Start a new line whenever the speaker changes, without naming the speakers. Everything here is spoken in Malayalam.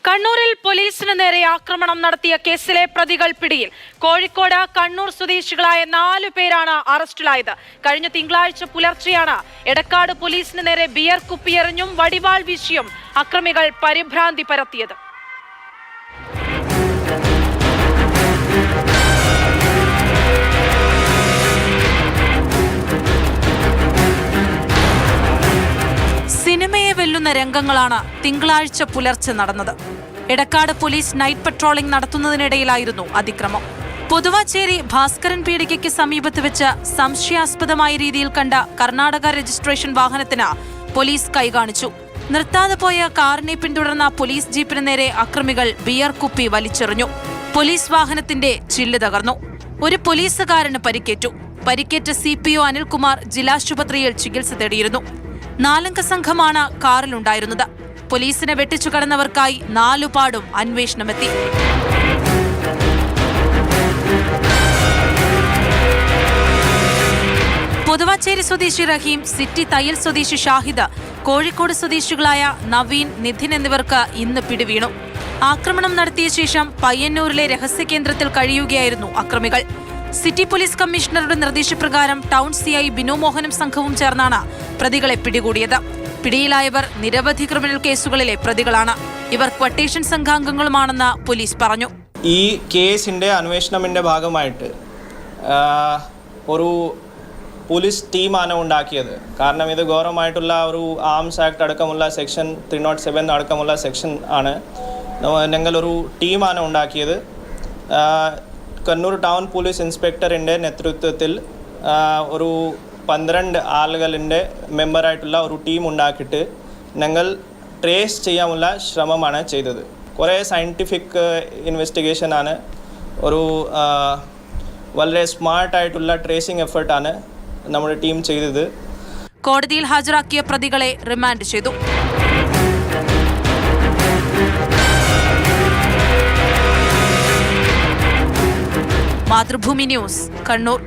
കണ്ണൂരിൽ പോലീസിന് നേരെ ആക്രമണം നടത്തിയ കേസിലെ പ്രതികൾ പിടിയിൽ. കോഴിക്കോട്, കണ്ണൂർ സ്വദേശികളായ 4 പേരാണ് അറസ്റ്റിലായത്. കഴിഞ്ഞ തിങ്കളാഴ്ച പുലർച്ചെയാണ് എടക്കാട് പോലീസിന് നേരെ ബിയർ കുപ്പിയെറിഞ്ഞും വടിവാൾ വീശിയും അക്രമികൾ പരിഭ്രാന്തി പരത്തിയത്. സിനിമയെ വെല്ലുന്ന രംഗങ്ങളാണ് തിങ്കളാഴ്ച പുലർച്ചെ നടന്നത്. എടക്കാട് പോലീസ് നൈറ്റ് പട്രോളിംഗ് നടത്തുന്നതിനിടയിലായിരുന്നു അതിക്രമം. പൊതുവാച്ചേരി ഭാസ്കരൻ പീടികയ്ക്ക് സമീപത്ത് വെച്ച് സംശയാസ്പദമായ രീതിയിൽ കണ്ട കർണാടക രജിസ്ട്രേഷൻ വാഹനത്തിന് പോലീസ് കൈകാണിച്ചു. നിർത്താതെ പോയ കാറിനെ പിന്തുടർന്ന പോലീസ് ജീപ്പിന് നേരെ അക്രമികൾ ബിയർ കുപ്പി വലിച്ചെറിഞ്ഞു. പോലീസ് വാഹനത്തിന്റെ ചില്ല് തകർന്നു. ഒരു പോലീസുകാരന് പരിക്കേറ്റു. പരിക്കേറ്റ CPO അനിൽകുമാർ ജില്ലാശുപത്രിയിൽ ചികിത്സ തേടിയിരുന്നു. 4-അംഗ സംഘമാണ് കാറിലുണ്ടായിരുന്നത്. പോലീസിനെ വെട്ടിച്ചു കടന്നവർക്കായി 4 പാടും അന്വേഷണമെത്തി. പൊതുവാച്ചേരി സ്വദേശി റഹീം, സിറ്റി തയ്യൽ സ്വദേശി ഷാഹിദ്, കോഴിക്കോട് സ്വദേശികളായ നവീൻ, നിധിൻ എന്നിവർക്ക് ഇന്ന് പിടിവീണു. ആക്രമണം നടത്തിയ ശേഷം പയ്യന്നൂരിലെ രഹസ്യ കേന്ദ്രത്തിൽ കഴിയുകയായിരുന്നു അക്രമികൾ. സിറ്റി പോലീസ് കമ്മീഷണറുടെ നിർദ്ദേശപ്രകാരം ടൗൺ CI ബിനു മോഹനും സംഘവും ചേർന്നാണ് പ്രതികളെ പിടികൂടിയത്. പിടിയിലായവർ നിരവധി ക്രിമിനൽ കേസുകളിലെ പ്രതികളാണ്. ഇവർ ക്വട്ടേഷൻ സംഘാംഗങ്ങളുമാണെന്ന് പോലീസ് പറഞ്ഞു.
ഈ കേസിന്റെ അന്വേഷണത്തിന്റെ ഭാഗമായിട്ട് ഒരു പോലീസ് ടീമാണ് ഉണ്ടാക്കിയത്. കാരണം ഇത് ഗൗരവമായിട്ടുള്ള ഒരു ആംസ് ആക്ട് അടക്കമുള്ള സെക്ഷൻ 307 അടക്കമുള്ള സെക്ഷൻ ആണ്. ഞങ്ങൾ ഒരു ടീമാണ് ഉണ്ടാക്കിയത്. കണ്ണൂർ ടൗൺ പോലീസ് ഇൻസ്പെക്ടറിൻ്റെ നേതൃത്വത്തിൽ ഒരു 12 ആളുകളുടെ മെമ്പറായിട്ടുള്ള ഒരു ടീം ഉണ്ടാക്കിയിട്ട് ഞങ്ങൾ ട്രേസ് ചെയ്യാനുള്ള ശ്രമമാണ് ചെയ്തത്. കുറേ സയൻറ്റിഫിക് ഇൻവെസ്റ്റിഗേഷനാണ്, ഒരു വളരെ സ്മാർട്ടായിട്ടുള്ള ട്രേസിംഗ് എഫേർട്ടാണ് നമ്മുടെ ടീം ചെയ്തത്.
കോടതിയിൽ ഹാജരാക്കിയ പ്രതികളെ റിമാൻഡ് ചെയ്തു. മാതൃഭൂമി ന്യൂസ്, കണ്ണൂർ.